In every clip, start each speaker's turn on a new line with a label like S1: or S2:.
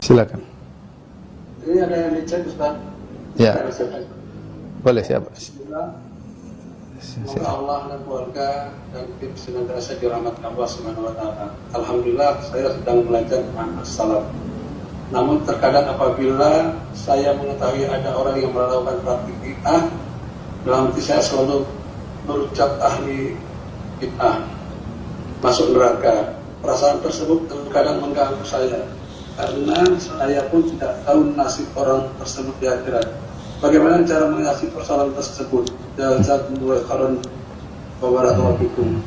S1: Silakan.
S2: Ini ada yang dicek, Ustaz.
S1: Ya. Boleh, siapa?
S2: Semoga Allah dan keluarga dan tim senantiasa dirahmati Allah Subhanahu wa taala. Alhamdulillah saya sedang belajar manhaj salaf. Namun terkadang apabila saya mengetahui ada orang yang melakukan praktik bid'ah, dalam hati saya selalu berucap ahli bid'ah masuk neraka. Perasaan tersebut terkadang mengganggu saya karena saya pun tidak tahu nasib orang tersebut di akhirat. Bagaimana cara mengatasi persoalan tersebut? Jazakumullahu khairan wa barakallahu fikum.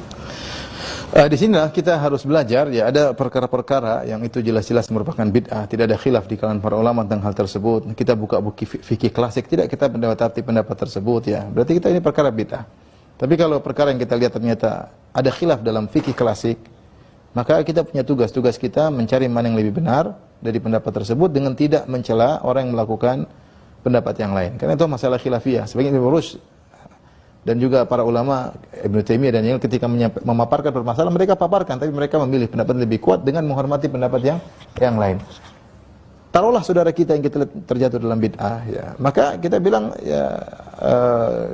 S1: Di sinilah kita harus belajar, ya, ada perkara-perkara yang itu jelas-jelas merupakan bid'ah, tidak ada khilaf di kalangan para ulama tentang hal tersebut. Kita buka buku fikih klasik, tidak kita mendapati pendapat tersebut, ya. Berarti kita ini perkara bid'ah. Tapi kalau perkara yang kita lihat ternyata ada khilaf dalam fikih klasik, maka kita punya tugas kita mencari mana yang lebih benar dari pendapat tersebut dengan tidak mencela orang yang melakukan pendapat yang lain. Karena itu masalah khilafiyah. Sebagian Ibnu Rushd dan juga para ulama Ibnu Taimiyah dan yang ketika memaparkan permasalahan mereka paparkan, tapi mereka memilih pendapat lebih kuat dengan menghormati pendapat yang lain. Taruhlah saudara kita yang kita terjatuh dalam bid'ah, ya, maka kita bilang ya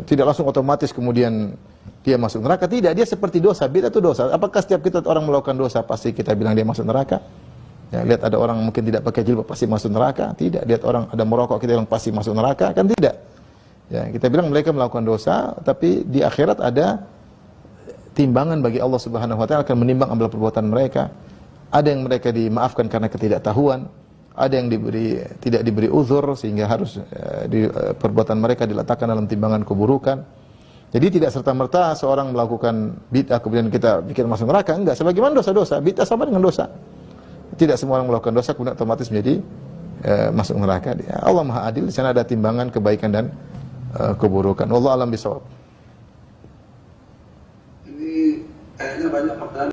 S1: tidak langsung otomatis kemudian dia masuk neraka. Tidak, dia seperti dosa. Bid'ah itu dosa. Apakah setiap kita orang melakukan dosa pasti kita bilang dia masuk neraka? Ya, lihat ada orang mungkin tidak pakai jilbab pasti masuk neraka? Tidak. Lihat orang ada merokok kita bilang pasti masuk neraka? Kan tidak. Ya, kita bilang mereka melakukan dosa, tapi di akhirat ada timbangan bagi Allah Subhanahu wa taala akan menimbang amal perbuatan mereka. Ada yang mereka dimaafkan karena ketidaktahuan, ada yang tidak diberi uzur sehingga harus perbuatan mereka diletakkan dalam timbangan keburukan. Jadi tidak serta-merta seorang melakukan bid'ah kemudian kita pikir masuk neraka, enggak. Sebagaimana dosa-dosa, bid'ah sama dengan dosa. Tidak semua orang melakukan dosa kemudian otomatis menjadi masuk neraka. Allah Maha Adil, di sana ada timbangan kebaikan dan keburukan. Wallahu a'lam bishawab.
S2: Ini kayaknya banyak pertanyaan.